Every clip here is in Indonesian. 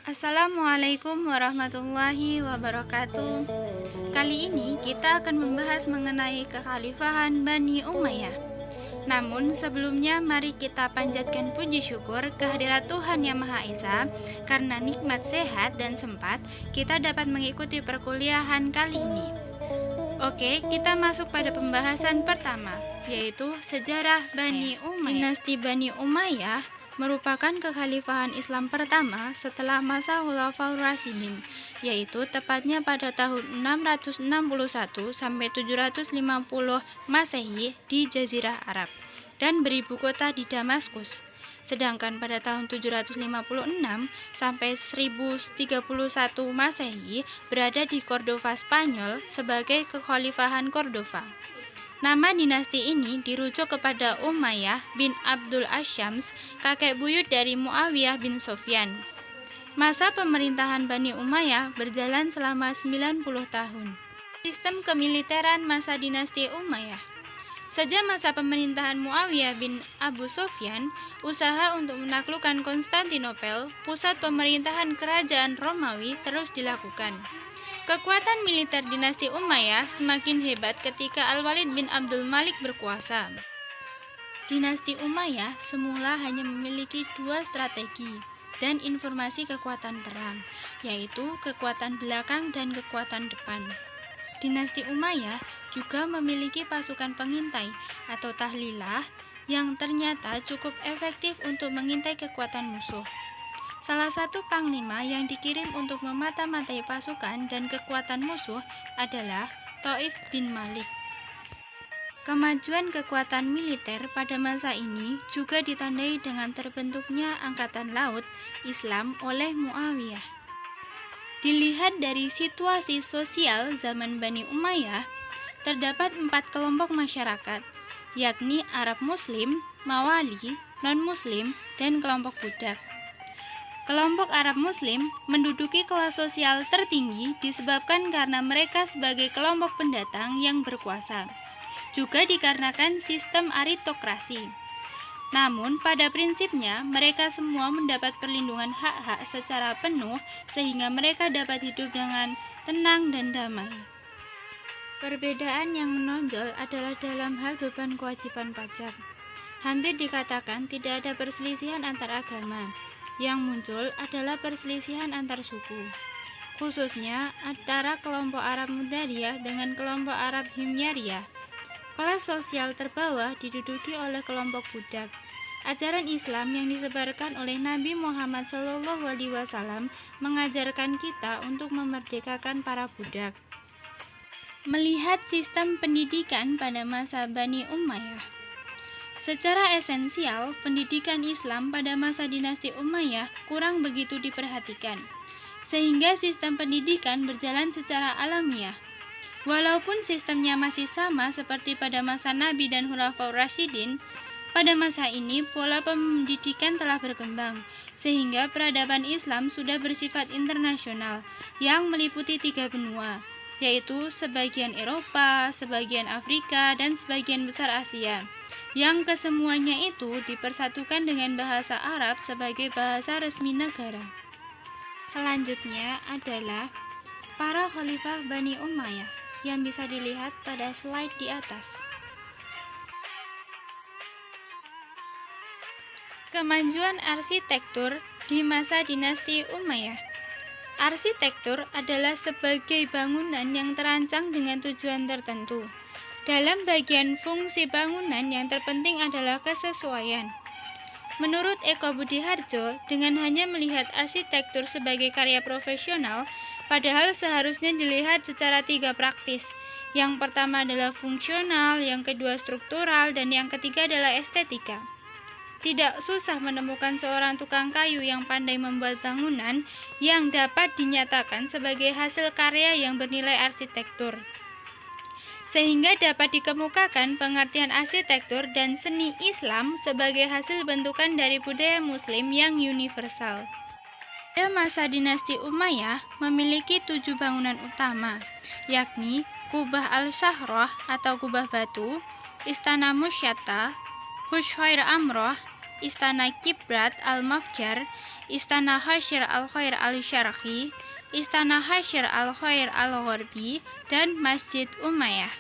Assalamualaikum warahmatullahi wabarakatuh. Kali ini kita akan membahas mengenai kekhalifahan Bani Umayyah. Namun sebelumnya mari kita panjatkan puji syukur kehadirat Tuhan Yang Maha Esa karena nikmat sehat dan sempat kita dapat mengikuti perkuliahan kali ini. Oke, kita masuk pada pembahasan pertama, yaitu sejarah Bani Umayyah. Dinasti Bani Umayyah merupakan kekhalifahan Islam pertama setelah masa Khulafaur Rasyidin, yaitu tepatnya pada tahun 661 sampai 750 Masehi di Jazirah Arab dan beribu kota di Damaskus. Sedangkan pada tahun 756 sampai 1031 Masehi berada di Cordova, Spanyol sebagai kekhalifahan Cordova. Nama dinasti ini dirujuk kepada Umayyah bin Abdul Asyams, kakek buyut dari Muawiyah bin Sofyan. Masa pemerintahan Bani Umayyah berjalan selama 90 tahun. Sistem kemiliteran masa dinasti Umayyah. Sejak masa pemerintahan Muawiyah bin Abu Sofyan, usaha untuk menaklukkan Konstantinopel, pusat pemerintahan kerajaan Romawi, terus dilakukan. Kekuatan militer dinasti Umayyah semakin hebat ketika Al-Walid bin Abdul Malik berkuasa. Dinasti Umayyah semula hanya memiliki dua strategi dan informasi kekuatan perang, yaitu kekuatan belakang dan kekuatan depan. Dinasti Umayyah juga memiliki pasukan pengintai atau tahlilah yang ternyata cukup efektif untuk mengintai kekuatan musuh. Salah satu panglima yang dikirim untuk memata-matai pasukan dan kekuatan musuh adalah Thaif bin Malik. Kemajuan kekuatan militer pada masa ini juga ditandai dengan terbentuknya Angkatan Laut Islam oleh Muawiyah. Dilihat dari situasi sosial zaman Bani Umayyah, terdapat 4 kelompok masyarakat, yakni Arab Muslim, Mawali, non-Muslim, dan kelompok budak. Kelompok Arab Muslim menduduki kelas sosial tertinggi disebabkan karena mereka sebagai kelompok pendatang yang berkuasa, juga dikarenakan sistem aritokrasi. Namun pada prinsipnya mereka semua mendapat perlindungan hak-hak secara penuh sehingga mereka dapat hidup dengan tenang dan damai. Perbedaan yang menonjol adalah dalam hal beban kewajiban pajak. Hampir dikatakan tidak ada perselisihan antar agama. Yang muncul adalah perselisihan antar suku, khususnya antara kelompok Arab Mudariyah dengan kelompok Arab Himyariyah. Kelas sosial terbawah diduduki oleh kelompok budak. Ajaran Islam yang disebarkan oleh Nabi Muhammad SAW mengajarkan kita untuk memerdekakan para budak. Melihat sistem pendidikan pada masa Bani Umayyah, secara esensial, pendidikan Islam pada masa dinasti Umayyah kurang begitu diperhatikan, sehingga sistem pendidikan berjalan secara alamiah. Walaupun sistemnya masih sama seperti pada masa Nabi dan Khulafaur Rasyidin, pada masa ini pola pendidikan telah berkembang, sehingga peradaban Islam sudah bersifat internasional yang meliputi 3 benua, yaitu sebagian Eropa, sebagian Afrika, dan sebagian besar Asia, yang kesemuanya itu dipersatukan dengan bahasa Arab sebagai bahasa resmi negara. Selanjutnya adalah para khalifah Bani Umayyah yang bisa dilihat pada slide di atas. Kemajuan arsitektur di masa dinasti Umayyah. Arsitektur adalah sebagai bangunan yang terancang dengan tujuan tertentu. Dalam bagian fungsi bangunan yang terpenting adalah kesesuaian. Menurut Eko Budiharjo, dengan hanya melihat arsitektur sebagai karya profesional, padahal seharusnya dilihat secara 3 praktis. Yang pertama adalah fungsional, yang kedua struktural, dan yang ketiga adalah estetika. Tidak susah menemukan seorang tukang kayu yang pandai membuat bangunan yang dapat dinyatakan sebagai hasil karya yang bernilai arsitektur, sehingga dapat dikemukakan pengertian arsitektur dan seni Islam sebagai hasil bentukan dari budaya Muslim yang universal. Pada masa dinasti Umayyah memiliki 7 bangunan utama, yakni Kubah al-Shahrah atau kubah batu, Istana Musyatta, Hushhoir Amroh, Istana Kibrat al-Mafjar, Istana Hasyr al-Khair al-Syarqi, Istana Hasyr al-Khair al-Gharbi, dan Masjid Umayyah.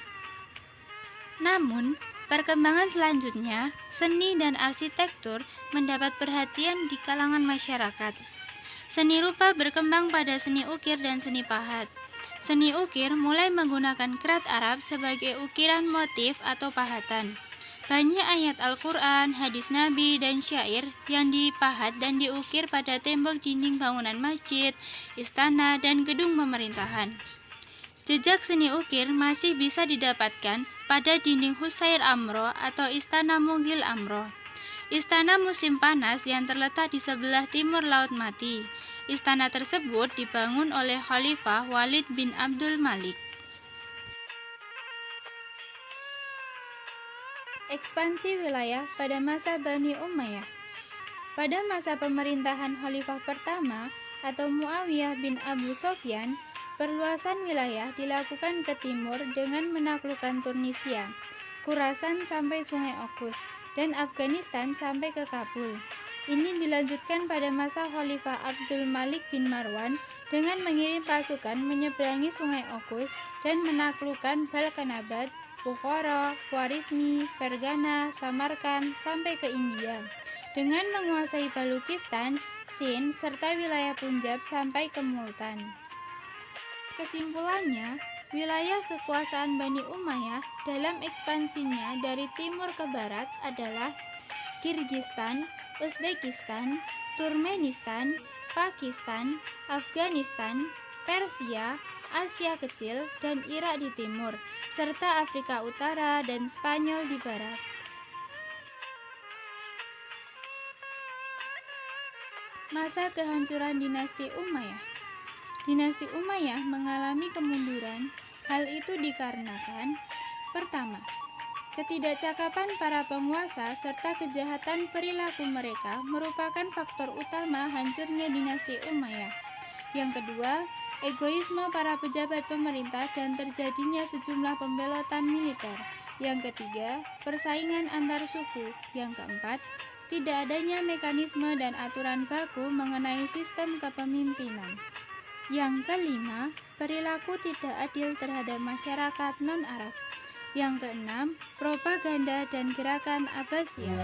Namun, perkembangan selanjutnya, seni dan arsitektur mendapat perhatian di kalangan masyarakat. Seni rupa berkembang pada seni ukir dan seni pahat. Seni ukir mulai menggunakan kerat Arab sebagai ukiran motif atau pahatan. Banyak ayat Al-Quran, hadis Nabi, dan syair yang dipahat dan diukir pada tembok dinding bangunan masjid, istana, dan gedung pemerintahan. Jejak seni ukir masih bisa didapatkan pada dinding Husair Amro atau Istana Mughil Amro. Istana musim panas yang terletak di sebelah timur Laut Mati. Istana tersebut dibangun oleh Khalifah Walid bin Abdul Malik. Ekspansi wilayah pada masa Bani Umayyah. Pada masa pemerintahan Khalifah pertama atau Muawiyah bin Abu Sofyan, perluasan wilayah dilakukan ke timur dengan menaklukkan Tunisia, Khurasan sampai Sungai Oghuz, dan Afghanistan sampai ke Kabul. Ini dilanjutkan pada masa Khalifah Abdul Malik bin Marwan dengan mengirim pasukan menyeberangi Sungai Oghuz dan menaklukkan Balkanabad, Bukhara, Khwarizmi, Fergana, Samarkand sampai ke India. Dengan menguasai Balukistan, Sind, serta wilayah Punjab sampai ke Multan. Kesimpulannya, wilayah kekuasaan Bani Umayyah dalam ekspansinya dari timur ke barat adalah Kirgistan, Uzbekistan, Turkmenistan, Pakistan, Afghanistan, Persia, Asia Kecil, dan Irak di timur, serta Afrika Utara dan Spanyol di barat. Masa kehancuran dinasti Umayyah. Dinasti Umayyah mengalami kemunduran. Hal itu dikarenakan: pertama, ketidakcakapan para penguasa serta kejahatan perilaku mereka merupakan faktor utama hancurnya dinasti Umayyah. Yang kedua, egoisme para pejabat pemerintah dan terjadinya sejumlah pembelotan militer. Yang ketiga, persaingan antar suku. Yang keempat, tidak adanya mekanisme dan aturan baku mengenai sistem kepemimpinan. Yang kelima, perilaku tidak adil terhadap masyarakat non-Arab. Yang keenam, propaganda dan gerakan Abbasiyah.